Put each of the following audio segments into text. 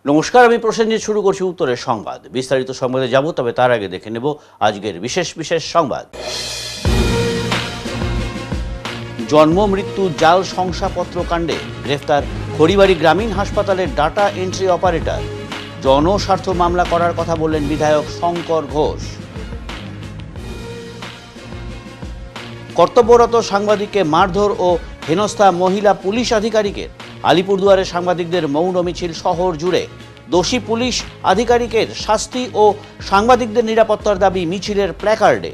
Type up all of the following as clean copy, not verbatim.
নমস্কার, আমি প্রসেনজিৎ। শুরু করছি উত্তরের সংবাদ। বিস্তারিত সংবাদে যাব, তবে তার আগে দেখে নেব আজকের বিশেষ সংবাদ। জন্ম মৃত্যু জাল শংসাপত্র কাণ্ডে গ্রেফতার খড়িবাড়ি গ্রামীণ হাসপাতালের ডাটা এন্ট্রি অপারেটর। জনস্বার্থ মামলা করার কথা বললেন বিধায়ক শঙ্কর ঘোষ। কর্তব্যরত সাংবাদিককে মারধর ও হেনস্থা মহিলা পুলিশ আধিকারিকের। আলিপুরদুয়ারে সাংবাদিকদের মৌন মিছিল শহর জুড়ে। দোষী পুলিশ আধিকারিকের শাস্তি ও সাংবাদিকদের নিরাপত্তার দাবি মিছিলের প্ল্যাকার্ডে।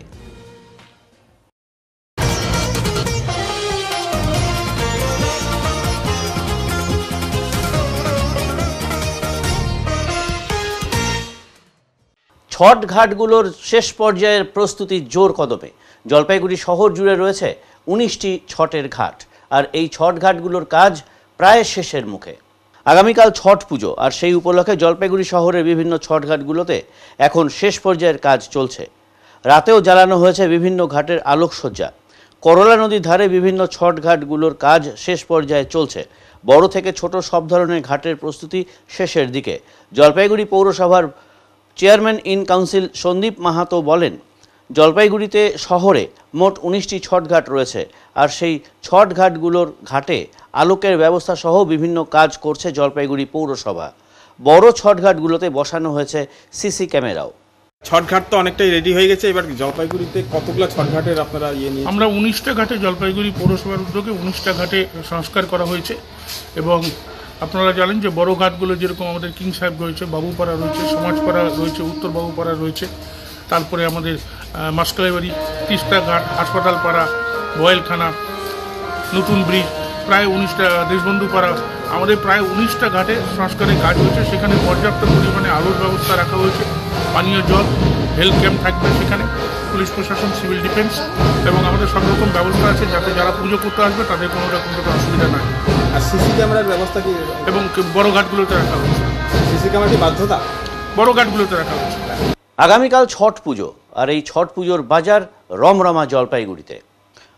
ছট ঘাটগুলোর শেষ পর্যায়ের প্রস্তুতি জোর কদমে। জলপাইগুড়ি শহর জুড়ে রয়েছে 19টি ছটের ঘাট, আর এই ছট ঘাটগুলোর কাজ প্রায় শেষের মুখে। আগামীকাল ছট পুজো, আর সেই উপলক্ষে জলপাইগুড়ি শহরের বিভিন্ন ছট ঘাটগুলোতে এখন শেষ পর্যায়ের কাজ চলছে। রাতেও জ্বালানো হয়েছে বিভিন্ন ঘাটের আলোকসজ্জা। করলা নদীর ধারে বিভিন্ন ছট ঘাটগুলোর কাজ শেষ পর্যায়ে চলছে। বড় থেকে ছোট সব ধরনের ঘাটের প্রস্তুতি শেষের দিকে। জলপাইগুড়ি পৌরসভার chairman in council Sandip Mahato বলেন, জলপাইগুড়িতে শহরে মোট 19টি ছটঘাট রয়েছে, আর সেই ছটঘাটগুলোর ঘাটে আলোকের ব্যবস্থা সহ বিভিন্ন কাজ করছে জলপাইগুড়ি পৌরসভা। বড় ছটঘাটগুলোতে বসানো হয়েছে সিসি ক্যামেরাও। ছটঘাট তো অনেকটাই রেডি হয়ে গেছে। এবার জলপাইগুড়িতে কতগুলো ছটঘাটের আপনারা নিয়ে? আমরা 19টা ঘাটে, জলপাইগুড়ি পৌরসভার উদ্যোগে 19টা ঘাটে সংস্কার করা হয়েছে। এবং আপনারা জানেন যে বড় ঘাটগুলো যেরকম আমাদের কিং সাহেব রয়েছে, বাবুপাড়া রয়েছে, সমাজপাড়া রয়েছে, উত্তর বাবুপাড়া রয়েছে, তারপরে আমাদের মাসকালাইবাড়ি, তিস্তা ঘাট, হাসপাতাল পাড়া, বয়েলখানা, নতুন ব্রিজ, প্রায় 19টা, দেশবন্ধু পাড়া, আমাদের প্রায় 19টা ঘাটে সংস্কারের কাজ হয়েছে। সেখানে পর্যাপ্ত পরিমাণে আলোর ব্যবস্থা রাখা হয়েছে, পানীয় জল, হেলথ ক্যাম্প থাকবে সেখানে, পুলিশ প্রশাসন, সিভিল ডিফেন্স, এবং আমাদের সব রকম ব্যবস্থা আছে যাতে যারা পুজো করতে আসবে তাদের কোনো রকম অসুবিধা নাই। আর সিসি ক্যামেরার ব্যবস্থা কি? এবং বড় ঘাটগুলোতে রাখা হয়েছে। সিসি ক্যামেরাটি বাধ্যতা বড় ঘাটগুলোতে রাখা হয়েছে। আগামীকাল ছট পুজো, আর এই ছট পুজোর বাজার রমরমা জলপাইগুড়িতে।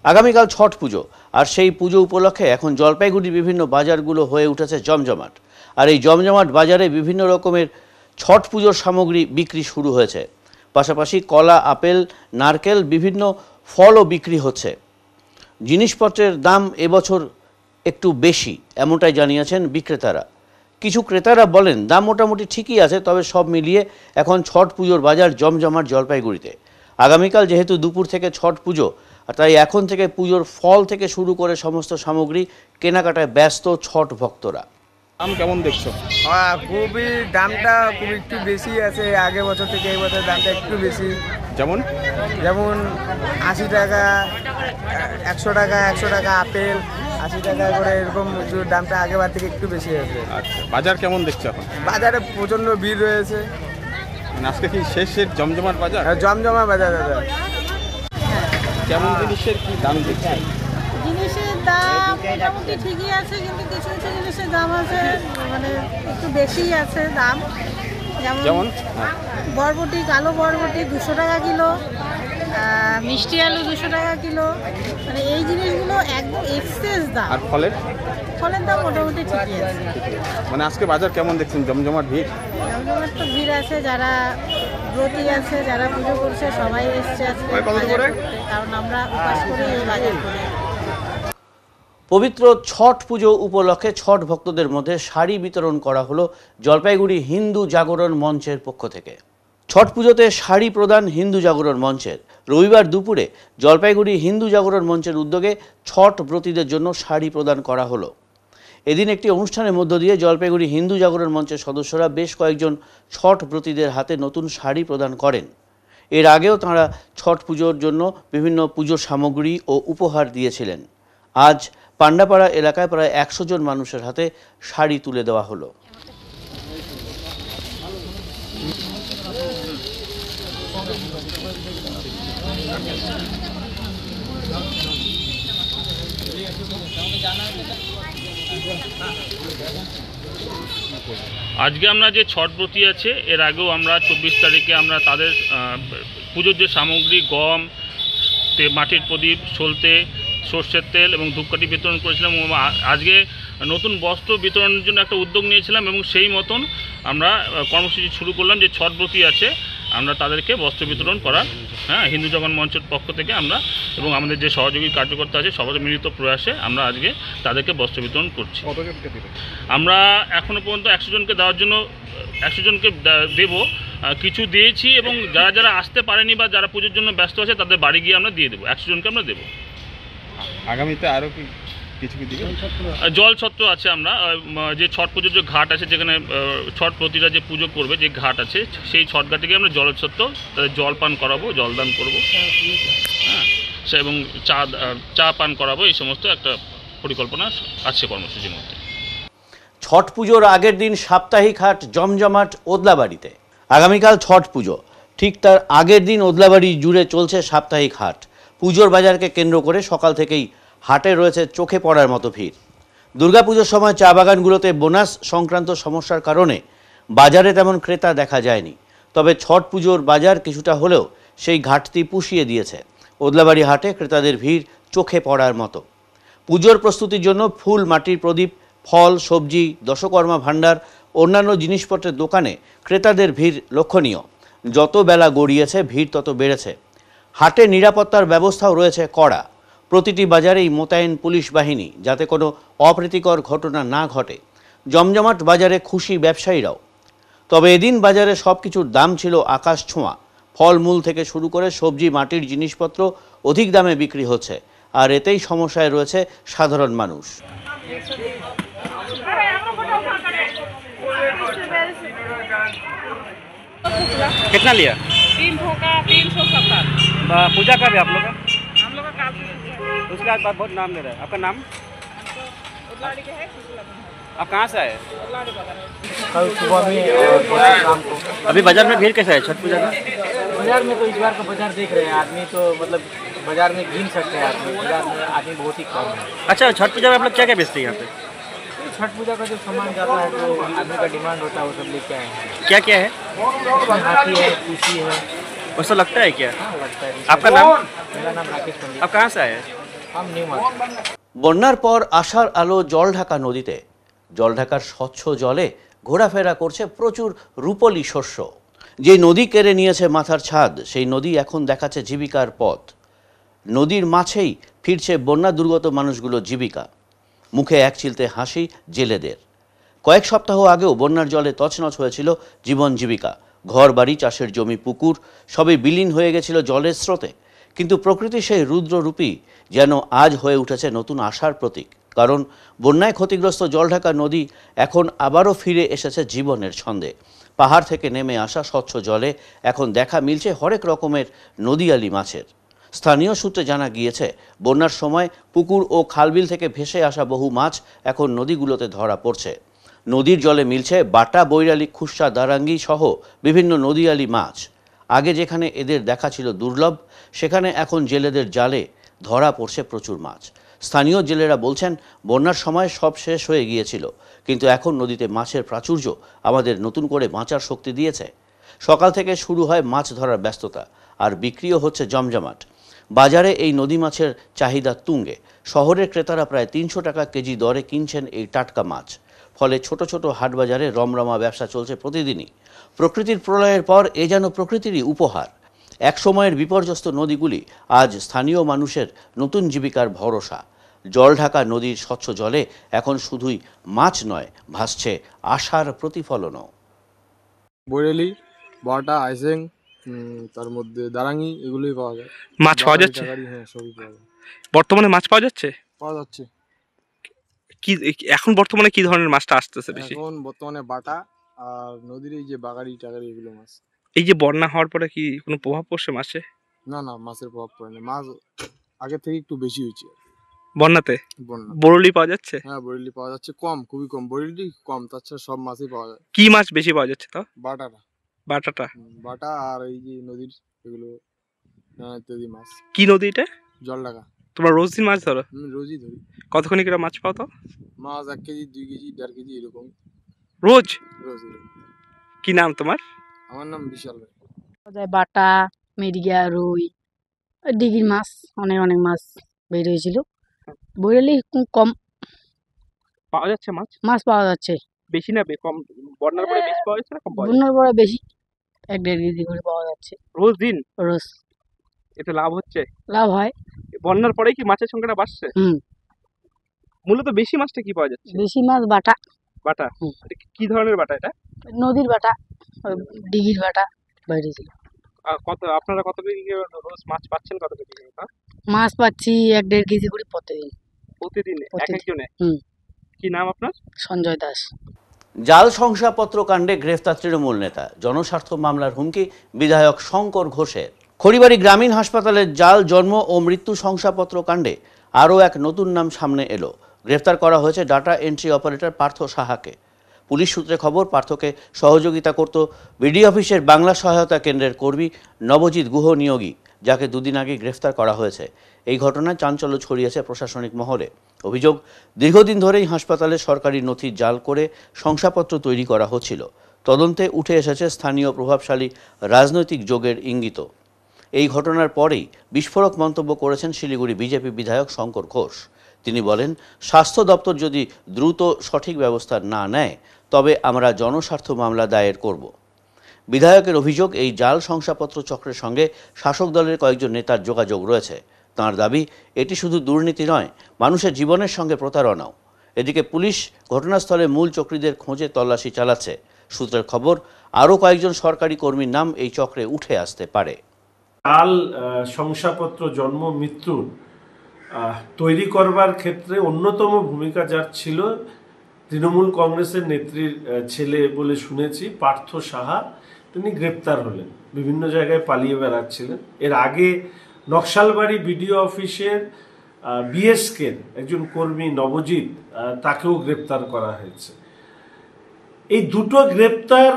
আগামীকাল ছট পুজো, আর সেই পুজো উপলক্ষে এখন জলপাইগুড়ির বিভিন্ন বাজারগুলো হয়ে উঠেছে জমজমাট। আর এই জমজমাট বাজারে বিভিন্ন রকমের ছট পুজোর সামগ্রী বিক্রি শুরু হয়েছে। পাশাপাশি কলা, আপেল, নারকেল, বিভিন্ন ফলও বিক্রি হচ্ছে। জিনিসপত্রের দাম এবছর একটু বেশি, এমনটাই জানিয়েছেন বিক্রেতারা। কিছু ক্রেতারা বলেন দাম মোটামুটি ঠিকই আছে, তবে সব মিলিয়ে এখন ছট পুজোর বাজার জমজমাট জলপাইগুড়িতে। আগামীকাল যেহেতু দুপুর থেকে ছট পুজো, তাই এখন থেকে পুজোর ফল থেকে শুরু করে সমস্ত সামগ্রী কেনাকাটায় ব্যস্ত ছট ভক্তরা। দাম কেমন দেখছো? খুবই দামটা খুব একটু বেশি আছে, আগের বছর থেকে এই বছর দামটা একটু বেশি। যেমন 80 টাকা, 100 টাকা, 100 টাকা আপেল, 80 টাকা করে, এরকম একটু দামটা আগেবার থেকে একটু বেশি আছে। আচ্ছা, বাজার কেমন দেখছো এখন? বাজারে প্রচণ্ড ভিড় রয়েছে। মানে আজকে কি শেষের জমজমাট বাজার? জমজমা বাজার দাদা। কেমন জিনিসের কি দাম দেখছো? জিনিসের দাম মোটামুটি ঠিকই আছে, কিন্তু কিছু কিছু জিনিসের দাম আছে মানে একটু বেশি আছে দাম। যেমন বরবটি, কালো বরবটি 200 টাকা কিলো, মিষ্টি আলু 200 টাকা কিলো, মানে এই জিনিসগুলো একদম এক্সেস দাম। আর ফলের দাম মোটামুটি ঠিকই আছে। মানে আজকে বাজার কেমন দেখছেন? জমজমাট ভিড়? জমজমাট তো ভিড় আছে, যারা ব্রতী আছে, যারা পুজো করছে সবাই এসছে আজকে বাজার করতে, কারণ আমরা উপাস করে এই বাজার করি। পবিত্র ছট পুজো উপলক্ষে ছট ভক্তদের মধ্যে শাড়ি বিতরণ করা হলো জলপাইগুড়ি হিন্দু জাগরণ মঞ্চের পক্ষ থেকে। ছট পুজোতে শাড়ি প্রদান হিন্দু জাগরণ মঞ্চের। রবিবার দুপুরে জলপাইগুড়ি হিন্দু জাগরণ মঞ্চের উদ্যোগে ছট ব্রতীদের জন্য শাড়ি প্রদান করা হলো। এদিন একটি অনুষ্ঠানের মধ্য দিয়ে জলপাইগুড়ি হিন্দু জাগরণ মঞ্চের সদস্যরা বেশ কয়েকজন ছট ব্রতীদের হাতে নতুন শাড়ি প্রদান করেন। এর আগেও তাঁরা ছট পুজোর জন্য বিভিন্ন পুজোর সামগ্রী ও উপহার দিয়েছিলেন। আজ পান্ডাপাড়া এলাকায় প্রায় 100 জন মানুষের হাতে শাড়ি তুলে দেওয়া হলো। আজকে আমরা যে ছটব্রতী আছে, এর আগেও আমরা 24 তারিখে আমরা তাদের পুজোর যে সামগ্রী, গম, মাটির প্রদীপ, সলতে, সর্ষের তেল এবং ধূপকাঠি বিতরণ করেছিলাম। আজকে নতুন বস্ত্র বিতরণের জন্য একটা উদ্যোগ নিয়েছিলাম এবং সেই মতন আমরা কর্মসূচি শুরু করলাম যে ছটব্রতী আছে আমরা তাদেরকে বস্ত্র বিতরণ করার, হ্যাঁ, হিন্দু জগন মঞ্চের পক্ষ থেকে আমরা এবং আমাদের যে সহযোগী কার্যকর্তা আছে সবার মিলিত প্রয়াসে আমরা আজকে তাদেরকে বস্ত্র বিতরণ করছি। আমরা এখনও পর্যন্ত 100 জনকে দেওয়ার জন্য 100 জনকে দেব, কিছু দিয়েছি এবং যারা যারা আসতে পারেনি বা যারা পুজোর জন্য ব্যস্ত আছে তাদের বাড়ি গিয়ে আমরা দিয়ে দেবো, 100 জনকে আমরা দেবো। আগামীতে আরও কি কিছু কি দিবে? জল ছত্র আছে, আমরা যে ছট পুজোর যে ঘাট আছে যেখানে ছট প্রতিটা যে পুজো করবে যে ঘাট আছে সেই ছট ঘাটে গিয়ে আমরা জল ছত্র তাদের জল পান করাবো, জলদান করবো, হ্যাঁ, সে এবং চা পান করাবো, এই সমস্ত একটা পরিকল্পনা আছে কর্মসূচির মধ্যে। ছট পুজোর আগের দিন সাপ্তাহিক হাট জমজমাট ওদলাবাড়িতে। আগামীকাল ছট পুজো, ঠিক তার আগের দিন ওদলাবাড়ি জুড়ে চলছে সাপ্তাহিক হাট। পুজোর বাজারকে কেন্দ্র করে সকাল থেকেই হাটে রয়েছে চোখে পড়ার মতো ভিড়। দুর্গাপুজোর সময় চা বাগানগুলোতে বোনাস সংক্রান্ত সমস্যার কারণে বাজারে তেমন ক্রেতা দেখা যায়নি, তবে ছট পুজোর বাজার কিছুটা হলেও সেই ঘাটতি পুষিয়ে দিয়েছে। ওদলাবাড়ি হাটে ক্রেতাদের ভিড় চোখে পড়ার মতো। পুজোর প্রস্তুতির জন্য ফুল, মাটির প্রদীপ, ফল, সবজি, দশকর্মা ভাণ্ডার, অন্যান্য জিনিসপত্রের দোকানে ক্রেতাদের ভিড় লক্ষণীয়। যত বেলা গড়িয়েছে ভিড় তত বেড়েছে। হাটে নিরাপত্তার ব্যবস্থাও রয়েছে কড়া। প্রতিটি বাজারেই মোতায়েন পুলিশ বাহিনী, যাতে কোনো অপ্রীতিকর ঘটনা না ঘটে। জমজমাট বাজারে খুশি ব্যবসায়ীরাও। তবে এদিন বাজারে সব কিছুর দাম ছিল আকাশ ছোঁয়া। ফলমূল থেকে শুরু করে সবজি, মাটির জিনিসপত্র অধিক দামে বিক্রি হচ্ছে, আর এতেই সমস্যায় রয়েছে সাধারণ মানুষ। कितना लिया? 3 का 370। पूजा का भी आप लोग का? हम लोग का काफी उसके बाद बहुत नाम ले रहा है। आपका नाम? उदलाड़ी के है। आप कहाँ से आए? उदलाड़ी बाजार। कल सुबह में और शाम को। अभी बाजार में भीड़ कैसा है छठ पूजा का? बाजार में तो इस बार का बाजार देख रहे हैं, आदमी तो मतलब बाजार में गिन सकते हैं आदमी, बाजार में आदमी बहुत ही कम है। अच्छा, छठ पूजा में आप लोग क्या क्या बेचते हैं यहाँ पे? छठ पूजा का जो सामान जाता है तो आदमी का डिमांड होता है वो सब लेके आए हैं। क्या क्या है? हाथी है, खुशी है। वैसा लगता है क्या? हाँ लगता है। आपका नाम? मेरा नाम राकेश पंडित। आप कहाँ से आए हैं? हम न्यू मार्केट। বন্যার পর আশার আলো জলঢাকা নদীতে। জলঢাকার স্বচ্ছ জলে ঘোরাফেরা করছে প্রচুর রূপলি শস্য। যে নদী কেড়ে নিয়েছে মাথার ছাদ, সেই নদী এখন দেখাচ্ছে জীবিকার পথ। নদীর মাছেই ফিরছে বন্যা দুর্গত মানুষগুলোর জীবিকা। মুখে এক চিলতে হাসি জেলেদের। কয়েক সপ্তাহ আগেও বন্যার জলে তছনছ হয়েছিল জীবন জীবিকা। ঘর বাড়ি, চাষের জমি, পুকুর সবই বিলীন হয়ে গেছিল জলের স্রোতে। কিন্তু প্রকৃতির সেই রুদ্ররূপী যেন আজ হয়ে উঠেছে নতুন আশার প্রতীক। কারণ বন্যায় ক্ষতিগ্রস্ত জলঢাকা নদী এখন আবারও ফিরে এসেছে জীবনের ছন্দে। পাহাড় থেকে নেমে আসা স্বচ্ছ জলে এখন দেখা মিলছে হরেক রকমের নদীয়ালি মাছের। স্থানীয় সূত্রে জানা গিয়েছে, বন্যার সময় পুকুর ও খালবিল থেকে ভেসে আসা বহু মাছ এখন নদীগুলোতে ধরা পড়ছে। নদীর জলে মিলছে বাটা, বৈরালি, খুসা, দারাঙ্গি সহ বিভিন্ন নদীয়ালি মাছ। আগে যেখানে এদের দেখা ছিল দুর্লভ, সেখানে এখন জেলেদের জালে ধরা পড়ছে প্রচুর মাছ। স্থানীয় জেলেরা বলছেন, বন্যার সময় সব শেষ হয়ে গিয়েছিল, কিন্তু এখন নদীতে মাছের প্রাচুর্য আমাদের নতুন করে বাঁচার শক্তি দিয়েছে। সকাল থেকে শুরু হয় মাছ ধরার ব্যস্ততা, আর বিক্রিও হচ্ছে জমজমাট। বাজারে এই নদী মাছের চাহিদা তুঙ্গে। শহরের ক্রেতারা প্রায় 300 টাকা কেজি দরে কিনছেন এই টাটকা মাছ। ফলে ছোট ছোট হাটবাজারে রমরমা ব্যবসা চলছে প্রতিদিনই। প্রকৃতির প্রলয়ের পর এ যেন প্রকৃতিরই উপহার। এক সময়ের বিপর্যস্ত নদীগুলি আজ স্থানীয় মানুষের নতুন জীবিকার ভরসা। জলঢাকা নদীর স্বচ্ছ জলে এখন শুধুই মাছ নয়, ভাসছে আশার প্রতিফলনও। বরেলি, বাটা, আইসেং, তার মধ্যে দারাঙ্গি, এগুলোই পাওয়া যায়। মাছ পাওয়া যাচ্ছে? হ্যাঁ, সবই পাওয়া যায়। বর্তমানে মাছ পাওয়া যাচ্ছে? পাওয়া যাচ্ছে। কি এখন বর্তমানে কি ধরনের মাছটা আসতেছে বেশি? এখন বর্তমানে বাটা আর নদীর এই যে বাগাড়ি টাগাড়ি এগুলো মাছ। এই যে বন্যা হওয়ার পরে কি কোনো প্রভাব পড়ছে মাছে? না না, মাছের প্রভাব পড়ে না। মাছ আগে থেকে একটু বেশি হয়েছে বন্যাতে। বন্যা। বরলি পাওয়া যাচ্ছে? হ্যাঁ, বরেলি পাওয়া যাচ্ছে, কম, খুবই কম। বরেলি কম, তাছাড়া সব মাছই পাওয়া যায়। কি মাছ বেশি পাওয়া যাচ্ছে তাও? বাটাটা, বাটাটা। বাটা আর এই যে নদীর এগুলো ইত্যাদি মাছ। কি নদী এটা? জলঢাকা। তোমরা রোজ দিন মাছ ধরো? রোজই ধরি। কতক্ষণ করে মাছ পাও তো? মাছ 1 কেজি, 2 কেজি, 1.5 কেজি এরকম রোজ? রোজ। কি নাম তোমার? আমার নাম বিশাল রায়। বাটা, মিরিগা, রুই, ডিগির মাছ, অনেক অনেক মাছ বের হয়েছিল। বৈরালি কম, পাওয়া যাচ্ছে মাছ? মাছ পাওয়া যাচ্ছে। বেশি না কম? বন্যার পরে বেশি পাওয়া যাচ্ছে না কম পাওয়া যাচ্ছে? বন্যার পরে বেশি 1-1.5 কেজি করে পাওয়া যাচ্ছে রোজ দিন? রোজ। এতে লাভ হচ্ছে? লাভ হয়। বন্যার পরেই কি মাছের সংখ্যাটা বাড়ছে? মূলত বেশি মাছটা কি পাওয়া যাচ্ছে? বেশি মাছ বাটা। বাটা? এটা কি ধরনের বাটা এটা? নদীর বাটা, দিঘির বাটা বাইরে ছিল। আপনারা কত কেজি রোজ মাছ পাচ্ছেন? কত কেজি মাছ পাচ্ছি 1-1.5 কেজি করে প্রতিদিন। প্রতিদিন এক একজনে? কি নাম আপনার? সঞ্জয় দাস। জাল শংসাপত্র কাণ্ডে গ্রেফতার তৃণমূল নেতা, জনস্বার্থ মামলার হুমকি বিধায়ক শঙ্কর ঘোষের। খড়িবাড়ি গ্রামীণ হাসপাতালের জাল জন্ম ও মৃত্যু শংসাপত্র কাণ্ডে আরও এক নতুন নাম সামনে এলো। গ্রেফতার করা হয়েছে ডাটা এন্ট্রি অপারেটর পার্থ সাহাকে। পুলিশ সূত্রে খবর, পার্থকে সহযোগিতা করত বিডি অফিসের বাংলা সহায়তা কেন্দ্রের কর্মী নবজিৎ গুহ নিয়োগী, যাকে দুদিন আগে গ্রেফতার করা হয়েছে। এই ঘটনায় চাঞ্চল্য ছড়িয়েছে প্রশাসনিক মহলে। অভিযোগ, দীর্ঘদিন ধরেই হাসপাতালে সরকারি নথি জাল করে শংসাপত্র তৈরি করা হচ্ছিল। তদন্তে উঠে এসেছে স্থানীয় প্রভাবশালী রাজনৈতিক যোগের ইঙ্গিত। এই ঘটনার পরেই বিস্ফোরক মন্তব্য করেছেন শিলিগুড়ি বিজেপি বিধায়ক শঙ্কর ঘোষ। তিনি বলেন, স্বাস্থ্য দপ্তর যদি দ্রুত সঠিক ব্যবস্থা না নেয় তবে আমরা জনস্বার্থ মামলা দায়ের করব। বিধায়কের অভিযোগ, এই জাল শংসাপত্র চক্রের সঙ্গে শাসক দলের কয়েকজন নেতার যোগাযোগ রয়েছে। তাঁর দাবি, এটি শুধু দুর্নীতি নয়, মানুষের জীবনের সঙ্গে প্রতারণাও। এদিকে পুলিশ ঘটনাস্থলে মূল চক্রীদের খোঁজে তল্লাশি চালাচ্ছে। সূত্রের খবর, আরও কয়েকজন সরকারি কর্মীর নাম এই চক্রে উঠে আসতে পারে। জাল শংসাপত্র জন্ম মৃত্যু তৈরি করবার ক্ষেত্রে অন্যতম ভূমিকা যার ছিল, তৃণমূল কংগ্রেসের নেত্রীর ছেলে বলে শুনেছি, পার্থ সাহা। তিনি গ্রেপ্তার হলেন, বিভিন্ন জায়গায় পালিয়ে বেড়াচ্ছিলেন। এর আগে নকশালবাড়ি বিডিও অফিসের বিএসকের একজন কর্মী নবজিৎ, তাকেও গ্রেপ্তার করা হয়েছে। এই দুটো গ্রেপ্তার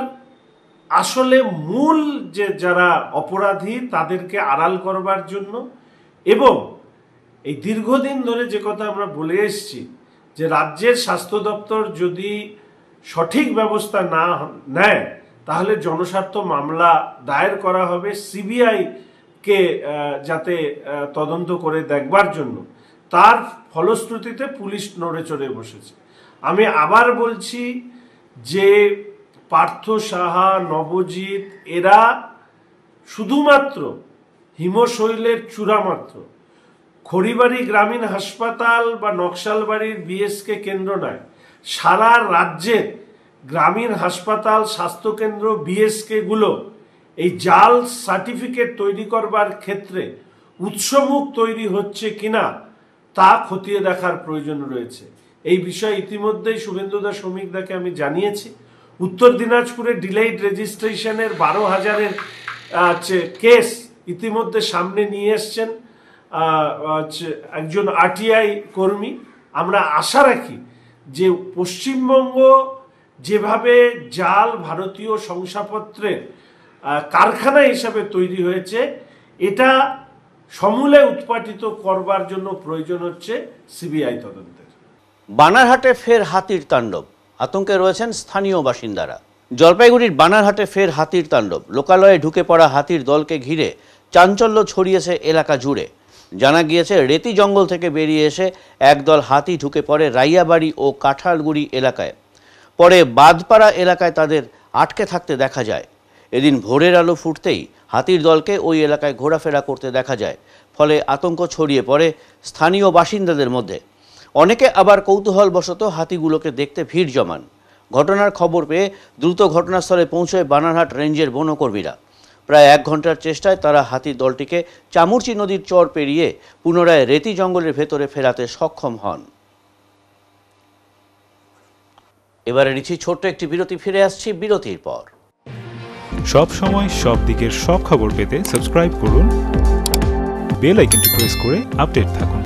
আসলে মূল যে যারা অপরাধী তাদেরকে আড়াল করবার জন্য, এবং এই দীর্ঘদিন ধরে যে কথা আমরা বলে এসেছি যে রাজ্যের স্বাস্থ্য দপ্তর যদি সঠিক ব্যবস্থা না নেয় তাহলে জনস্বার্থ মামলা দায়ের করা হবে সিবিআইকে যাতে তদন্ত করে দেখবার জন্য। তার ফলশ্রুতিতে পুলিশ নড়ে চড়ে বসেছে। আমি আবার বলছি যে পার্থ সাহা, নবজিৎ, এরা শুধুমাত্র হিমশৈলের চূড়ামাত্র। খড়িবাড়ি গ্রামীণ হাসপাতাল বা নকশালবাড়ির বিএসকে কেন্দ্র নয়, সারা রাজ্যের গ্রামীণ হাসপাতাল, স্বাস্থ্যকেন্দ্র, বিএসকে গুলো এই জাল সার্টিফিকেট তৈরি করবার ক্ষেত্রে উৎসমুখ তৈরি হচ্ছে কিনা তা খতিয়ে দেখার প্রয়োজন রয়েছে। এই বিষয়ে ইতিমধ্যেই শুভেন্দুদা শ্রমিকদাকে আমি জানিয়েছি। উত্তর দিনাজপুরে ডিলেইড রেজিস্ট্রেশনের 12,000-এর কেস ইতিমধ্যে সামনে নিয়ে এসছেন একজন আরটিআই কর্মী। আমরা আশা রাখি যে পশ্চিমবঙ্গ যেভাবে জাল ভারতীয় শংসাপত্রের কারখানা হিসাবে তৈরি হয়েছে, এটা সমূলে উৎপাটিত করবার জন্য প্রয়োজন হচ্ছে সিবিআই তদন্তের। বানারহাটে ফের হাতির তাণ্ডব, আতঙ্কে রয়েছেন স্থানীয় বাসিন্দারা। জলপাইগুড়ির বানারহাটে ফের হাতির তাণ্ডব। লোকালয়ে ঢুকে পড়া হাতির দলকে ঘিরে চাঞ্চল্য ছড়িয়েছে এলাকা জুড়ে। জানা গিয়েছে, রেতি জঙ্গল থেকে বেরিয়ে এসে একদল হাতি ঢুকে পড়ে রাইয়াবাড়ি ও কাঁঠালগুড়ি এলাকায়। পরে বাদপাড়া এলাকায় তাদের আটকে থাকতে দেখা যায়। এদিন ভোরের আলো ফুটতেই হাতির দলকে ওই এলাকায় ঘোরাফেরা করতে দেখা যায়। ফলে আতঙ্ক ছড়িয়ে পড়ে স্থানীয় বাসিন্দাদের মধ্যে। অনেকে আবার কৌতূহলবশত হাতিগুলোকে দেখতে ভিড় জমান। ঘটনার খবর পেয়ে দ্রুত ঘটনাস্থলে পৌঁছয় বানারহাট রেঞ্জের বনকর্মীরা। প্রায় 1 ঘন্টার চেষ্টায় তারা হাতির দলটিকে চামুরচি নদীর চর পেরিয়ে পুনরায় রেতি জঙ্গলের ভেতরে ফেরাতে সক্ষম হন। এবারে নিচ্ছি ছোট্ট একটি বিরতি, ফিরে আসছি বিরতির পর। সব সময় সব দিকের সব খবর পেতে সাবস্ক্রাইব করুন, বেল আইকনটি প্রেস করে আপডেট থাকুন।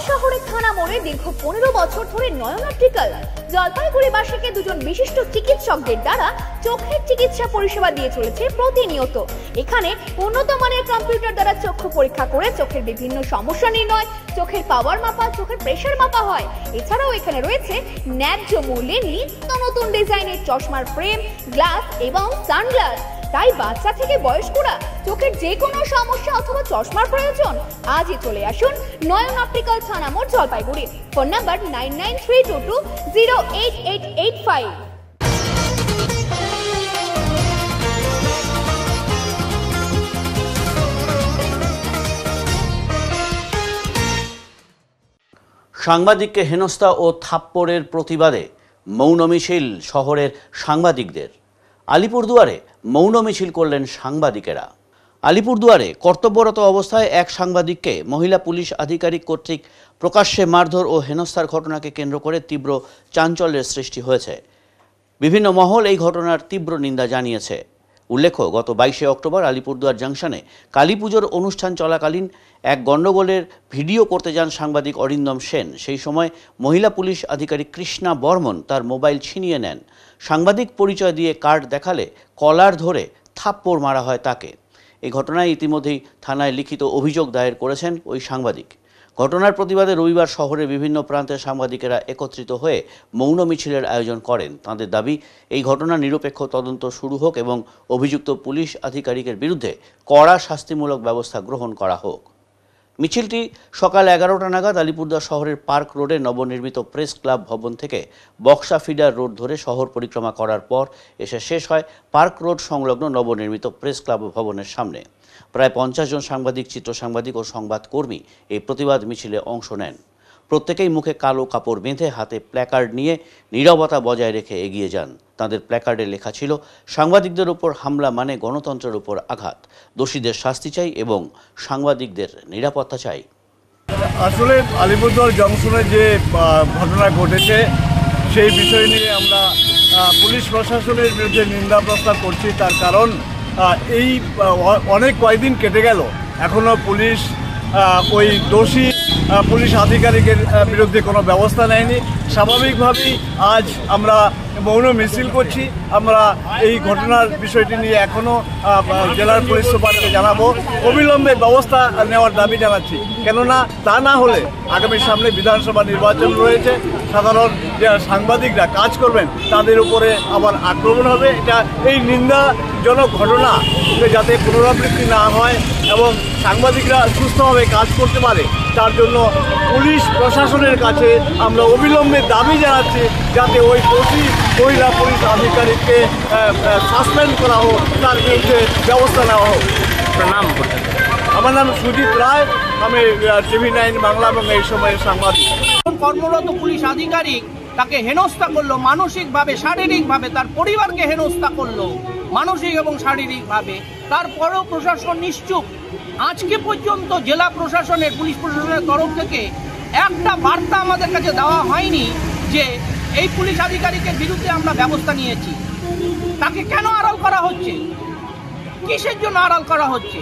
শহরের থানা মোড়ে দীর্ঘ 15 বছর ধরে নয়ন অপটিক্যাল জলপাইগুড়িবাসীকে দুজন বিশিষ্ট চিকিৎসকদের দ্বারা চোখের চিকিৎসা পরিষেবা দিয়ে চলেছে প্রতিনিয়ত। এখানে উন্নত মানের কম্পিউটার দ্বারা চক্ষু পরীক্ষা করে চোখের বিভিন্ন সমস্যা নির্ণয়, চোখের পাওয়ার মাপা, চোখের প্রেসার মাপা হয়। এছাড়াও এখানে রয়েছে ন্যায্য মূল্যে নিত্য নতুন ডিজাইনের চশমার ফ্রেম, গ্লাস এবং সানগ্লাস। তাই বাচ্চা থেকে বয়স্করা চোখের যে কোনো সমস্যা অথবা চশমার প্রয়োজন আজই চলে আসুন নয়ন অপটিক্যাল থানা মোড় জলপাইগুড়ি। Phone number 9932208885। সাংবাদিককে হেনস্থা ও থাপ্পড়ের প্রতিবাদে মৌন মিছিল শহরের সাংবাদিকদের। আলিপুরদুয়ারে মৌন মিছিল করলেন সাংবাদিকেরা। আলিপুরদুয়ারে কর্তব্যরত অবস্থায় এক সাংবাদিককে মহিলা পুলিশ আধিকারিক কর্তৃক প্রকাশ্যে মারধর ও হেনস্থার ঘটনাকে কেন্দ্র করে তীব্র চাঞ্চল্যের সৃষ্টি হয়েছে। বিভিন্ন মহল এই ঘটনার তীব্র নিন্দা জানিয়েছে। উল্লেখ্য, গত 22শে অক্টোবর আলিপুরদুয়ার জাংশনে কালীপুজোর অনুষ্ঠান চলাকালীন এক গণ্ডগোলের ভিডিও করতে যান সাংবাদিক অরিন্দম সেন। সেই সময় মহিলা পুলিশ আধিকারিক কৃষ্ণা বর্মন তার মোবাইল ছিনিয়ে নেন। সাংবাদিক পরিচয় দিয়ে কার্ড দেখালে কলার ধরে থাপ্পড় মারা হয় তাকে। এই ঘটনায় ইতিমধ্যেই থানায় লিখিত অভিযোগ দায়ের করেছেন ওই সাংবাদিক। ঘটনার প্রতিবাদে রবিবার শহরের বিভিন্ন প্রান্তের সাংবাদিকেরা একত্রিত হয়ে মৌন মিছিলের আয়োজন করেন। তাঁদের দাবি, এই ঘটনার নিরপেক্ষ তদন্ত শুরু হোক এবং অভিযুক্ত পুলিশ আধিকারিকের বিরুদ্ধে কড়া শাস্তিমূলক ব্যবস্থা গ্রহণ করা হোক। মিছিলটি সকাল 11টা নাগাদ আলিপুরদুয়ার শহরের পার্ক রোডে নবনির্মিত প্রেস ক্লাব ভবন থেকে বক্সা ফিডার রোড ধরে শহর পরিক্রমা করার পর এসে শেষ হয় পার্ক রোড সংলগ্ন নবনির্মিত প্রেস ক্লাব ভবনের সামনে। প্রায় 50 জন সাংবাদিক, চিত্র সাংবাদিক ও সংবাদকর্মী এই প্রতিবাদ মিছিলে অংশ নেন। প্রত্যেকেই মুখে কালো কাপড় বেঁধে হাতে প্ল্যাকার্ড নিয়ে নীরবতা বজায় রেখে এগিয়ে যান। তাদের প্ল্যাকার্ডে লেখা ছিল, সাংবাদিকদের উপর হামলা মানে গণতন্ত্রের উপর আঘাত, দোষীদের শাস্তি চাই এবং সাংবাদিকদের নিরাপত্তা চাই। আসলে আলিপুরদুয়ার জংশনে যে ঘটনা ঘটেছে সেই বিষয় নিয়ে আমরা পুলিশ প্রশাসনের বিরুদ্ধে নিন্দা প্রস্তাব করছি। তার কারণ এই অনেক কয়েকদিন কেটে গেল, এখনও পুলিশ ওই দোষী পুলিশ আধিকারিকের বিরুদ্ধে কোনো ব্যবস্থা নেয়নি। স্বাভাবিকভাবেই আজ আমরা মৌন মিছিল করছি। আমরা এই ঘটনার বিষয়টি নিয়ে এখনও জেলার পুলিশ সুপারকে জানাবো, অবিলম্বে ব্যবস্থা নেওয়ার দাবি জানাচ্ছি। কেননা তা না হলে আগামী সামনে বিধানসভা নির্বাচন রয়েছে, সাধারণ যে সাংবাদিকরা কাজ করবেন তাদের উপরে আবার আক্রমণ হবে। এটা এই নিন্দাজনক ঘটনা যাতে পুনরাবৃত্তি না হয় এবং সাংবাদিকরা সুস্থভাবে কাজ করতে পারে, তার জন্য পুলিশ প্রশাসনের কাছে আমরা অবিলম্বে দাবি জানাচ্ছি যাতে ওই দোষী মহিলা পুলিশ আধিকারিককে সাসপেন্ড করা হোক, তার বিরুদ্ধে ব্যবস্থা নেওয়া হোক। নাম আমার নাম সুজিত রায়, আমি TV9 বাংলা এবং এই সময়ের সাংবাদিক। কর্মরত পুলিশ আধিকারিক তাকে হেনস্থা করলো মানসিকভাবে, শারীরিকভাবে, তার পরিবারকে হেনস্থা করলো মানসিক এবং শারীরিকভাবে। তারপরেও প্রশাসন নিশ্চুপ। আজকে পর্যন্ত জেলা প্রশাসনের, পুলিশ প্রশাসনের তরফ থেকে একটা বার্তা আমাদের কাছে দেওয়া হয়নি যে এই পুলিশ আধিকারিকের বিরুদ্ধে আমরা ব্যবস্থা নিয়েছি। তাকে কেন আড়াল করা হচ্ছে? কিসের জন্য আড়াল করা হচ্ছে?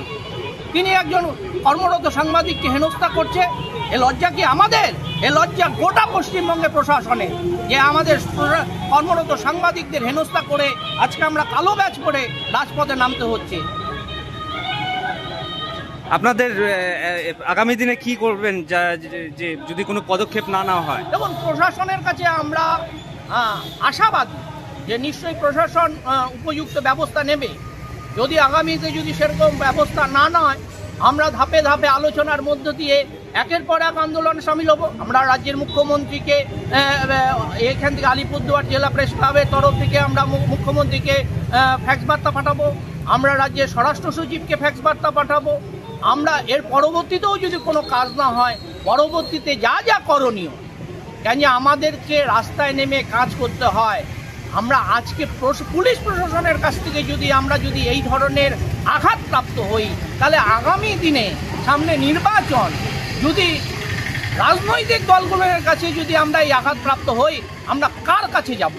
তিনি একজন কর্মরত সাংবাদিককে হেনস্থা করছে। এ লজ্জা কি আমাদের? এ লজ্জা গোটা পশ্চিমবঙ্গের প্রশাসনে যে আমাদের কর্মরত সাংবাদিকদের হেনস্থা করে আজকে আমরা কালো ব্যাজ পরে রাজপথে নামতে হচ্ছে। আপনাদের আগামী দিনে কি করবেন যে যদি কোনো পদক্ষেপ না নেওয়া হয়? দেখুন, প্রশাসনের কাছে আমরা আশাবাদী যে নিশ্চয়ই প্রশাসন উপযুক্ত ব্যবস্থা নেবে। যদি আগামীতে যদি সেরকম ব্যবস্থা না নেয়, আমরা ধাপে ধাপে আলোচনার মধ্য দিয়ে একের পর এক আন্দোলন সামিল হব। আমরা রাজ্যের মুখ্যমন্ত্রীকে এখান থেকে আলিপুরদুয়ার জেলা প্রেস ক্লাবের তরফ থেকে আমরা মুখ্যমন্ত্রীকে ফ্যাক্স বার্তা পাঠাবো। আমরা রাজ্যের স্বরাষ্ট্র সচিবকে ফ্যাক্স বার্তা পাঠাবো। আমরা এর পরবর্তীতেও যদি কোনো কাজ না হয়, পরবর্তীতে যা যা করণীয়, কেন আমাদেরকে রাস্তায় নেমে কাজ করতে হয়। আমরা আজকে পুলিশ প্রশাসনের কাছ থেকে আমরা যদি এই ধরনের আঘাতপ্রাপ্ত হই, তাহলে আগামী দিনে সামনে নির্বাচন, যদি রাজনৈতিক দলগুলোর কাছে যদি আমরা এই আঘাতপ্রাপ্ত হই, আমরা কার কাছে যাব?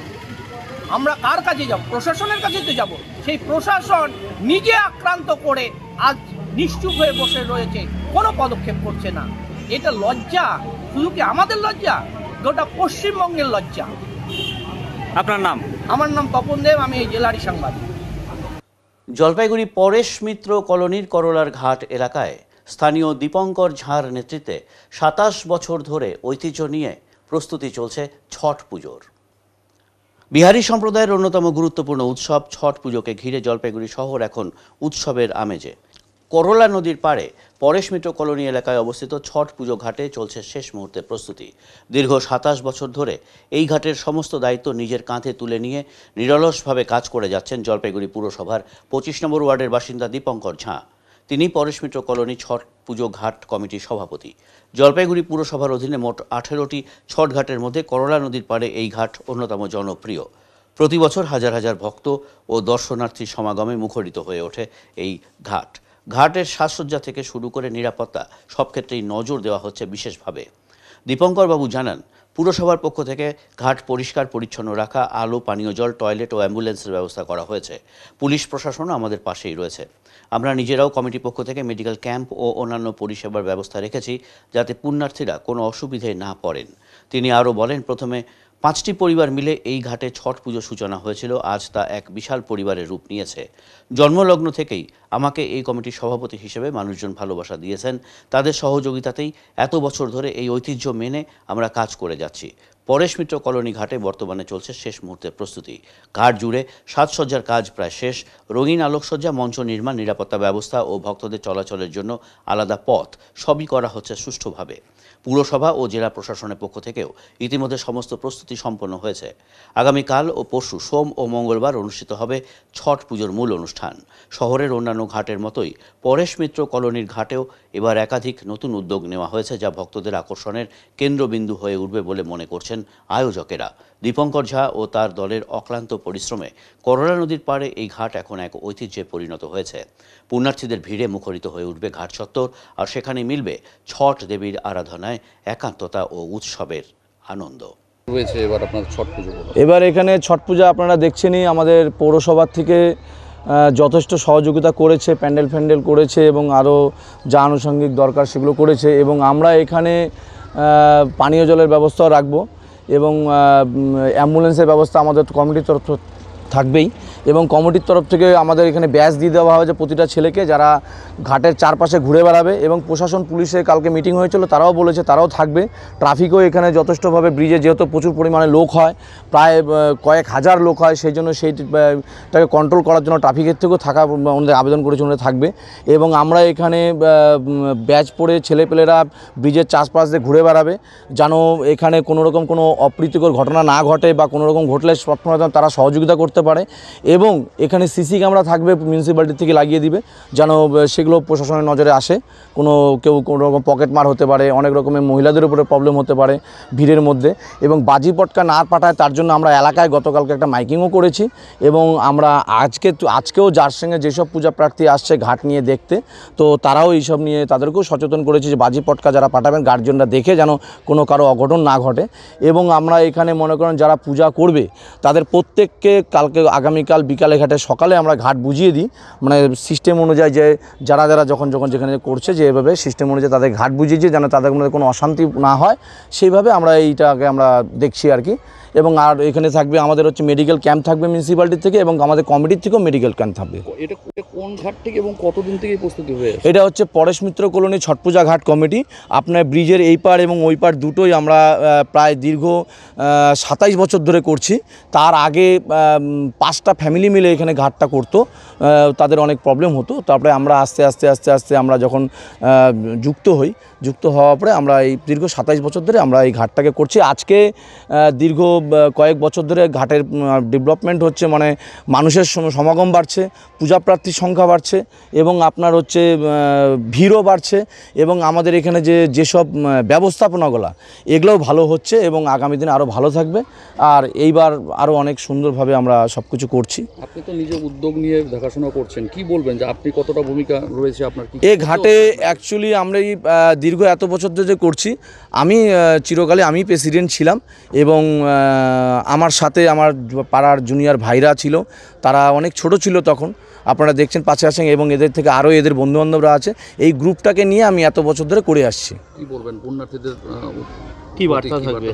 আমরা কার কাছে যাব? প্রশাসনের কাছে তো যাব। সেই প্রশাসন নিজে আক্রান্ত করে আজ নিশ্চুপ হয়ে বসে রয়েছে, কোনো পদক্ষেপ করছে না। এটা লজ্জা। শুধু কি আমাদের লজ্জা? গোটা পশ্চিমবঙ্গের লজ্জা। আপনার নাম? আমার নাম তপন দেব, আমি এই জেলারই সাংবাদিক। জলপাইগুড়ি পরেশ মিত্র কলোনির করলার ঘাট এলাকায় স্থানীয় দীপঙ্কর ঝাঁর নেতৃত্বে 27 বছর ধরে ঐতিহ্য নিয়ে প্রস্তুতি চলছে ছট পুজোর। বিহারি সম্প্রদায়ের অন্যতম গুরুত্বপূর্ণ উৎসব ছট পুজোকে ঘিরে জলপাইগুড়ি শহর এখন উৎসবের আমেজে। করলা নদীর পাড়ে পরেশ মিত্র কলোনি এলাকায় অবস্থিত ছট পুজো ঘাটে চলছে শেষ মুহূর্তের প্রস্তুতি। দীর্ঘ ২৭ বছর ধরে এই ঘাটের সমস্ত দায়িত্ব নিজের কাঁধে তুলে নিয়ে নিরলসভাবে কাজ করে যাচ্ছেন জলপাইগুড়ি পুরসভার ২৫ নম্বর ওয়ার্ডের বাসিন্দা দীপঙ্কর ঝা। তিনি পরেশ মিত্র কলোনি ছট পুজো ঘাট কমিটির সভাপতি। জলপাইগুড়ি পুরসভার অধীনে মোট ১৮টি ছট ঘাটের মধ্যে করলা নদীর পাড়ে এই ঘাট অন্যতম জনপ্রিয়। প্রতি বছর হাজার হাজার ভক্ত ও দর্শনার্থীর সমাগমে মুখরিত হয়ে ওঠে এই ঘাট। ঘাটের সাজসজ্জা থেকে শুরু করে নিরাপত্তা সব ক্ষেত্রেই নজর দেওয়া হচ্ছে বিশেষভাবে। দীপঙ্কর বাবু জানান, পুরসভার পক্ষ থেকে ঘাট পরিষ্কার পরিচ্ছন্ন রাখা, আলো, পানীয় জল, টয়লেট ও অ্যাম্বুলেন্সের ব্যবস্থা করা হয়েছে। পুলিশ প্রশাসনও আমাদের পাশেই রয়েছে। আমরা নিজেরাও কমিটির পক্ষ থেকে মেডিকেল ক্যাম্প ও অন্যান্য পরিষেবার ব্যবস্থা রেখেছি যাতে পুণ্যার্থীরা কোনো অসুবিধায় না পড়েন। তিনি আরও বলেন, প্রথমে ৫টি পরিবার মিলে এই ঘাটে ছট পুজো সূচনা হয়েছিল, আজ তা এক বিশাল পরিবারের রূপ নিয়েছে। জন্মলগ্ন থেকেই আমাকে এই কমিটির সভাপতি হিসেবে মানুষজন ভালোবাসা দিয়েছেন। তাদের সহযোগিতাতেই এত বছর ধরে এই ঐতিহ্য মেনে আমরা কাজ করে যাচ্ছি। পরেশ মিত্র কলোনি ঘাটে বর্তমানে চলছে শেষ মুহূর্তের প্রস্তুতি। ঘাট জুড়ে সাজসজ্জার কাজ প্রায় শেষ। রঙিন আলোকসজ্জা, মঞ্চ নির্মাণ, নিরাপত্তা ব্যবস্থা ও ভক্তদের চলাচলের জন্য আলাদা পথ সবই করা হচ্ছে সুষ্ঠুভাবে। পুরসভা ও জেলা প্রশাসনের পক্ষ থেকেও ইতিমধ্যে সমস্ত প্রস্তুতি সম্পন্ন হয়েছে। আগামীকাল ও পরশু সোম ও মঙ্গলবার অনুষ্ঠিত হবে ছট পুজোর মূল অনুষ্ঠান। শহরের অন্যান্য ঘাটের মতোই পরেশ মিত্র কলোনির ঘাটেও এবার একাধিক নতুন উদ্যোগ নেওয়া হয়েছে, যা ভক্তদের আকর্ষণের কেন্দ্রবিন্দু হয়ে উঠবে বলে মনে করছেন আয়োজকেরা। দীপঙ্কর ঝা ও তার দলের অক্লান্ত পরিশ্রমে করলা নদীর পাড়ে এই ঘাট এখন এক ঐতিহ্যে পরিণত হয়েছে। পুণ্যার্থীদের ভিড়ে মুখরিত হয়ে উঠবে ঘাট চত্বর, আর সেখানে মিলবে ছট দেবীর আরাধনায় একান্ততা ও উৎসবের আনন্দ। এবার এখানে ছট পূজা আপনারা দেখছেনই, আমাদের পৌরসভার থেকে যথেষ্ট সহযোগিতা করেছে, প্যান্ডেল ফ্যান্ডেল করেছে এবং আরও যা আনুষঙ্গিক দরকার সেগুলো করেছে। এবং আমরা এখানে পানীয় জলের ব্যবস্থাও রাখবো এবং অ্যাম্বুলেন্সের ব্যবস্থা আমাদের কমিটির তরফ থাকবেই। এবং কমিটির তরফ থেকে আমাদের এখানে ব্যাচ দিয়ে দেওয়া হয়েছে প্রতিটা ছেলেকে, যারা ঘাটের চারপাশে ঘুরে বেড়াবে। এবং প্রশাসন, পুলিশের কালকে মিটিং হয়েছিল, তারাও বলেছে তারাও থাকবে। ট্রাফিকও এখানে যথেষ্টভাবে, ব্রিজে যেহেতু প্রচুর পরিমাণে লোক হয়, প্রায় কয়েক হাজার লোক হয়, সেই জন্য সেইটাকে কন্ট্রোল করার জন্য ট্রাফিকের থেকেও থাকা ওনাদের আবেদন করেছে, ওনারা থাকবে। এবং আমরা এখানে ব্যাচ পরে ছেলেপেলেরা ব্রিজের চারপাশ দিয়ে ঘুরে বেড়াবে, যেন এখানে কোনোরকম কোনো অপ্রীতিকর ঘটনা না ঘটে বা কোনোরকম ঘটলে সবসময় তারা সহযোগিতা করতে পারে। এবং এখানে সিসি ক্যামেরা থাকবে, মিউনিসিপ্যালিটি থেকে লাগিয়ে দিবে, যেন সেগুলো প্রশাসনের নজরে আসে। কেউ কোনো রকম পকেটমার হতে পারে, অনেক রকমের মহিলাদের উপরে প্রবলেম হতে পারে ভিড়ের মধ্যে। এবং বাজি পটকা না পাঠায় তার জন্য আমরা এলাকায় গতকালকে একটা মাইকিংও করেছি। এবং আমরা আজকেও যার সঙ্গে যেসব পূজা প্রার্থী আসছে ঘাট নিয়ে দেখতে, তো তারাও এইসব নিয়ে তাদেরকেও সচেতন করেছি যে বাজি পটকা যারা পাঠাবেন গার্জিয়ানরা দেখে যেন কোনো কারো অঘটন না ঘটে। এবং আমরা এখানে মনে করেন যারা পূজা করবে তাদের প্রত্যেককে কালকে আগামীকাল বিকালে ঘাটে সকালে আমরা ঘাট বুঝিয়ে দিই, মানে সিস্টেম অনুযায়ী যে যারা যখন যেখানে করছে যে এভাবে সিস্টেম অনুযায়ী তাদের ঘাট বুঝিয়েছি, যেন তাদের মধ্যে কোনো অশান্তি না হয়, সেইভাবে আমরা এইটাকে আমরা দেখছি আর কি। এবং আর এখানে থাকবে আমাদের মেডিকেল ক্যাম্প থাকবে মিউনিসিপ্যালিটি থেকে, এবং আমাদের কমিটির থেকেও মেডিকেল ক্যাম্প থাকবে। এটা কোন ঘাট থেকে এবং কতদিন থেকে প্রস্তুতি হয়ে? এটা পরেশ মিত্র কলোনি ছট পূজা ঘাট কমিটি। আপনার ব্রিজের এই পার এবং ওই পার দুটোই আমরা প্রায় দীর্ঘ 27 বছর ধরে করছি। তার আগে 5টা ফ্যামিলি মিলে এখানে ঘাটটা করতো, তাদের অনেক প্রবলেম হতো। তারপরে আমরা আস্তে আস্তে আমরা যখন যুক্ত হওয়ার পরে আমরা এই দীর্ঘ 27 বছর ধরে আমরা এই ঘাটটাকে করছি। আজকে দীর্ঘ কয়েক বছর ধরে ঘাটের ডেভেলপমেন্ট হচ্ছে, মানে মানুষের সমাগম বাড়ছে, পূজা প্রার্থীর সংখ্যা বাড়ছে এবং আপনার ভিড়ও বাড়ছে। এবং আমাদের এখানে যেসব ব্যবস্থাপনাগুলো এগুলোও ভালো হচ্ছে এবং আগামী দিনে আরও ভালো থাকবে। আর এইবার আরও অনেক সুন্দরভাবে আমরা সব কিছু করছি। আপনি তো নিজে উদ্যোগ নিয়ে দেখাশোনা করছেন, কি বলবেন যে আপনি কতটা ভূমিকা রয়েছে আপনার? এই ঘাটে অ্যাকচুয়ালি আমরা এই দীর্ঘ এত বছর ধরে করছি। আমি চিরকালে আমি প্রেসিডেন্ট ছিলাম এবং আমার সাথে আমার পাড়ার জুনিয়র ভাইরা ছিল, তারা অনেক ছোট ছিল তখন, আপনারা দেখছেন পাশে আছেন, এবং এদের থেকে আরও এদের বন্ধুবান্ধবরা আছে। এই গ্রুপটাকে নিয়ে আমি এত বছর ধরে করে আসছি। কি বলবেন পুণ্যার্থীদের? কি বার্তা থাকবে?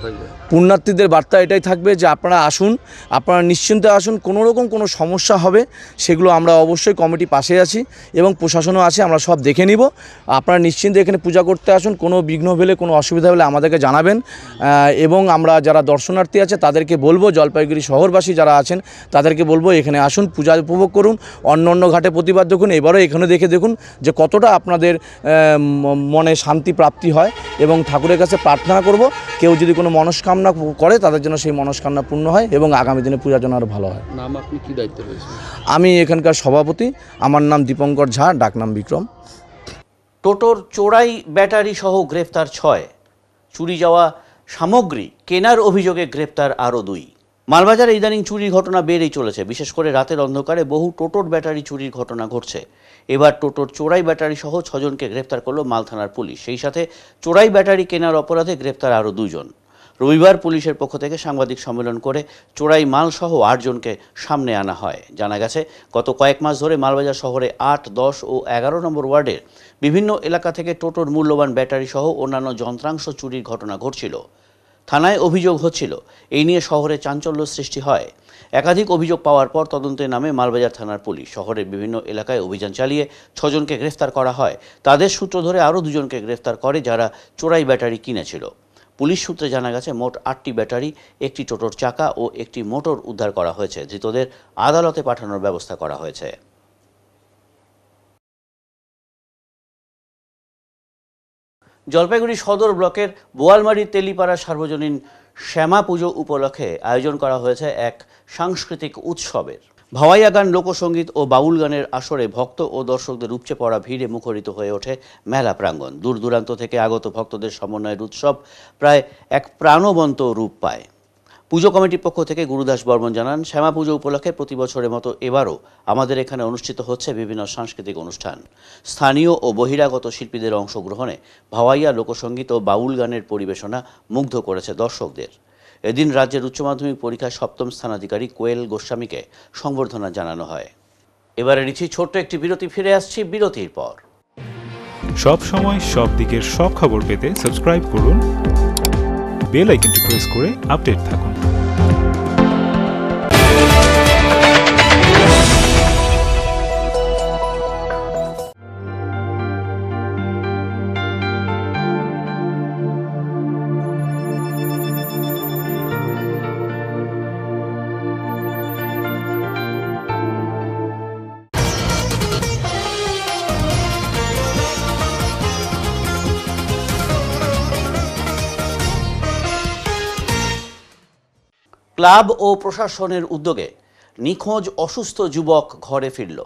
পুণ্যার্থীদের বার্তা এটাই থাকবে যে আপনারা আসুন, আপনারা নিশ্চিন্তে আসুন। কোনো রকম কোনো সমস্যা হবে সেগুলো আমরা অবশ্যই কমিটি পাশে আছি এবং প্রশাসনও আছে, আমরা সব দেখে নিব। আপনারা নিশ্চিন্তে এখানে পূজা করতে করতে আসুন, কোনো বিঘ্ন হলে কোনো অসুবিধা হলে আমাদেরকে জানাবেন। এবং আমরা যারা দর্শনার্থী আছে তাদেরকে বলবো, জলপাইগুড়ি শহরবাসী যারা আছেন তাদেরকে বলবো এখানে আসুন, পূজা উপভোগ করুন, অন্য ঘাটে প্রতিবাদ দেখুন, এবারও এখানে দেখে দেখুন যে কতটা আপনাদের মনে শান্তি প্রাপ্তি হয়। এবং ঠাকুরের কাছে প্রার্থনা করব কেউ যদি কোনো মনস্কামনা করে তাদের জন্য সেই মনস্কামনা পূর্ণ হয় এবং আগামী দিনে পূজার জন্য আরও ভালো হয়। নাম, আপনি কি দায়িত্ব রয়েছে? আমি এখানকার সভাপতি, আমার নাম দীপঙ্কর ঝা, ডাকনাম বিক্রম। টোটোর চোরাই ব্যাটারি সহ গ্রেফতার 6, চুরি যাওয়া সামগ্রী কেনার অভিযোগে গ্রেফতার আরও 2। মালবাজারে ইদানিং চুরির ঘটনা বেড়েই চলেছে, বিশেষ করে রাতের অন্ধকারে বহু টোটোর ব্যাটারি চুরির ঘটনা ঘটছে। এবার টোটোর চোরাই ব্যাটারি সহ 6 জনকে গ্রেফতার করল মাল থানার পুলিশ। সেই সাথে চোরাই ব্যাটারি কেনার অপরাধে গ্রেফতার আরও 2 জন। রবিবার পুলিশের পক্ষ থেকে সাংবাদিক সম্মেলন করে চোরাই মাল সহ 8 জনকে সামনে আনা হয়। জানা গেছে গত কয়েক মাস ধরে মালবাজার শহরে 8, 10 ও 11 নম্বর ওয়ার্ডের বিভিন্ন এলাকা থেকে টোটোর মূল্যবান ব্যাটারি সহ অন্যান্য যন্ত্রাংশ চুরির ঘটনা ঘটছিল। থানায় অভিযোগ হচ্ছিল, এই নিয়ে শহরে চাঞ্চল্য সৃষ্টি হয়। একাধিক অভিযোগ পাওয়ার পর তদন্তে নামে মালবাজার থানার পুলিশ। শহরের বিভিন্ন এলাকায় অভিযান চালিয়ে 6 জনকে গ্রেফতার করা হয়। তাদের সূত্র ধরে আরও 2 জনকে গ্রেফতার করে যারা চোরাই ব্যাটারি কিনেছিল। পুলিশ সূত্রে জানা গেছে মোট 8টি ব্যাটারি, 1টি টোটোর চাকা ও 1টি মোটর উদ্ধার করা হয়েছে। ধৃতদের আদালতে পাঠানোর ব্যবস্থা করা হয়েছে। জলপাইগুড়ি সদর ব্লকের বোয়ালমারি তেলিপাড়া সার্বজনীন শ্যামা পুজো উপলক্ষে আয়োজন করা হয়েছে এক সাংস্কৃতিক উৎসবের। ভাওয়াইয়া গান, লোকসঙ্গীত ও বাউল গানের আসরে ভক্ত ও দর্শকদের উপচে পড়া ভিড়ে মুখরিত হয়ে ওঠে মেলা প্রাঙ্গণ। দূর দূরান্ত থেকে আগত ভক্তদের সমন্বয়ের উৎসব প্রায় এক প্রাণবন্ত রূপ পায়। পুজো কমিটির পক্ষ থেকে গুরুদাস বর্মন জানান, শ্যামা পুজো উপলক্ষে প্রতি বছরের মতো এবারও আমাদের এখানে অনুষ্ঠিত হচ্ছে বিভিন্ন সাংস্কৃতিক অনুষ্ঠান। স্থানীয় ও বহিরাগত শিল্পীদের অংশগ্রহণে ভাওয়াইয়া লোকসঙ্গীত ও বাউল গানের পরিবেশনা মুগ্ধ করেছে দর্শকদের। এদিন রাজ্যের উচ্চ মাধ্যমিক পরীক্ষায় 7ম স্থানাধিকারী কোয়েল গোস্বামীকে সংবর্ধনা জানানো হয়। এবারে নিচ্ছি ছোট্ট একটি বিরতি, ফিরে আসছি বিরতির পর। সব সময় সব দিকের সব খবর পেতে সাবস্ক্রাইব করুন, বেল আইকনটি প্রেস করে আপডেট থাকুন। ক্লাব ও প্রশাসনের উদ্যোগে নিখোঁজ অসুস্থ যুবক ঘরে ফিরল।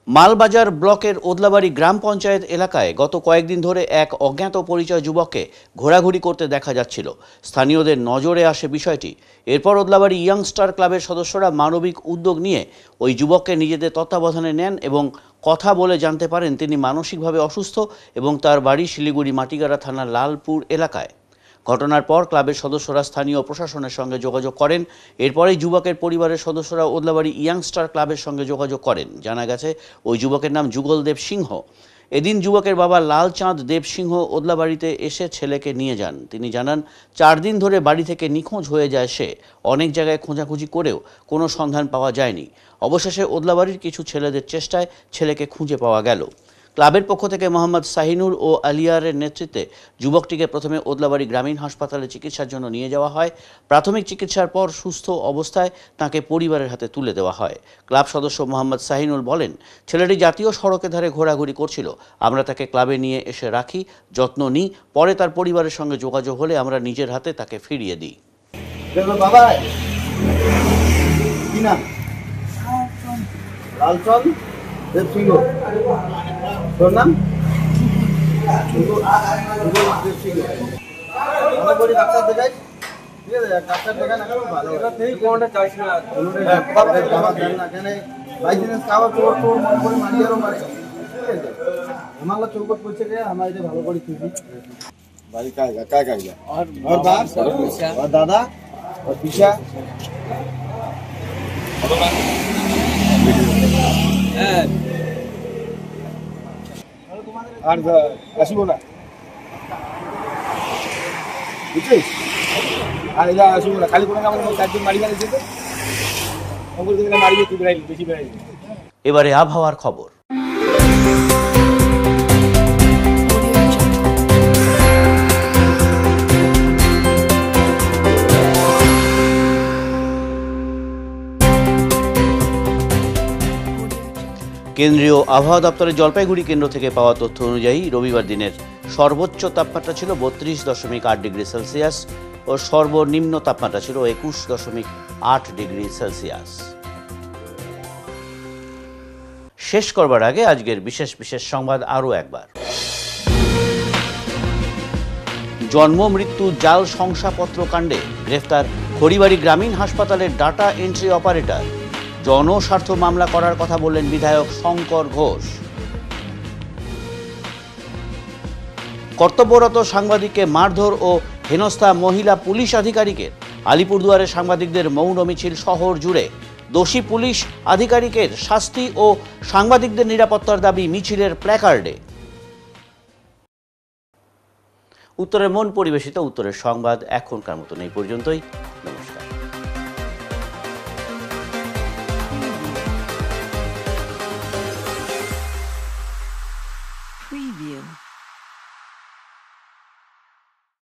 মালবাজার ব্লকের ওদলাবাড়ি গ্রাম পঞ্চায়েত এলাকায় গত কয়েকদিন ধরে এক অজ্ঞাত পরিচয় যুবককে ঘোরাঘুরি করতে দেখা যাচ্ছিল। স্থানীয়দের নজরে আসে বিষয়টি। এরপর ওদলাবাড়ি ইয়াংস্টার ক্লাবের সদস্যরা মানবিক উদ্যোগ নিয়ে ওই যুবককে নিজেদের তত্ত্বাবধানে নেন এবং কথা বলে জানতে পারেন তিনি মানসিকভাবে অসুস্থ এবং তার বাড়ি শিলিগুড়ি মাটিগাড়া থানার লালপুর এলাকায়। ঘটনার পর ক্লাবের সদস্যরা স্থানীয় প্রশাসনের সঙ্গে যোগাযোগ করেন। এরপরেই যুবকের পরিবারের সদস্যরা ওদলাবাড়ি ইয়াংস্টার ক্লাবের সঙ্গে যোগাযোগ করেন। জানা গেছে ওই যুবকের নাম যুগল দেব সিংহ। এদিন যুবকের বাবা লালচাঁদ দেব সিংহ ওদলাবাড়িতে এসে ছেলেকে নিয়ে যান। তিনি জানান, 4 দিন ধরে বাড়ি থেকে নিখোঁজ হয়ে যায় সে। অনেক জায়গায় খোঁজাখুঁজি করেও কোনো সন্ধান পাওয়া যায়নি। অবশেষে ওদলাবাড়ির কিছু ছেলেদের চেষ্টায় ছেলেকে খুঁজে পাওয়া গেল। ক্লাবের পক্ষ থেকে মোহাম্মদ শাহিনুর ও আলিয়ারের নেতৃত্বে যুবকটিকে প্রথমে ওদলাবাড়ি গ্রামীণ হাসপাতালে চিকিৎসার জন্য নিয়ে যাওয়া হয়। প্রাথমিক চিকিৎসার পর সুস্থ অবস্থায় তাকে পরিবারের হাতে তুলে দেওয়া হয়। ক্লাব সদস্য মোহাম্মদ শাহিনুর বলেন, ছেলেটি জাতীয় সড়কের ধারে ঘোরাঘুরি করছিল। আমরা তাকে ক্লাবে নিয়ে এসে রাখি, যত্ন নিই। পরে তার পরিবারের সঙ্গে যোগাযোগ হলে আমরা নিজের হাতে তাকে ফিরিয়ে দিই। তোর নাম? ডাক্তার দেখাই, ঠিক আছে? ডাক্তার দেখা না ভালো, কোনটা চাইছি না বাইসেন্স খাওয়া তোর তোর মন করে মারি আরো মারে, ঠিক আছে? আমার চৌকট করছে রে, আমার এটা ভালো করে খুঁজি বাড়ি কাজ আর বাপ আর দাদা আর পিসা হ্যাঁ আর আসিব না, বুঝছিস? আর এটা আসিব না, খালি কোনো আমাদের 4 দিন মারি গেছে তো অঙ্কুর দিন মারি তুই বেড়াই বেশি বেড়াই। এবারে আবহাওয়ার খবর। কেন্দ্রীয় আবহাওয়া দপ্তরের জলপাইগুড়ি কেন্দ্র থেকে পাওয়া তথ্য অনুযায়ী রবিবার দিনের সর্বোচ্চ তাপমাত্রা ছিল 32.8 ডিগ্রি সেলসিয়াস ও সর্বনিম্ন তাপমাত্রা ছিল 21.8 ডিগ্রি সেলসিয়াস। শেষ করবার আগে আজকের বিশেষ বিশেষ সংবাদ আরও একবার। জন্ম মৃত্যু জাল শংসাপত্র কাণ্ডে গ্রেফতার খড়িবাড়ি গ্রামীণ হাসপাতালের ডাটা এন্ট্রি অপারেটর। জনস্বার্থ মামলা করার কথা বললেন বিধায়ক শঙ্কর ঘোষ। কর্তব্যরত সাংবাদিককে মারধর ও হেনস্থা মহিলা পুলিশ আধিকারিকের। আলিপুরদুয়ারে সাংবাদিকদের মৌন মিছিল শহর জুড়ে। দোষী পুলিশ আধিকারিকের শাস্তি ও সাংবাদিকদের নিরাপত্তার দাবি মিছিলের প্ল্যাকার্ডে। উত্তরের মন পরিবেশিত উত্তরের সংবাদ এখনকার মতন এই পর্যন্তই।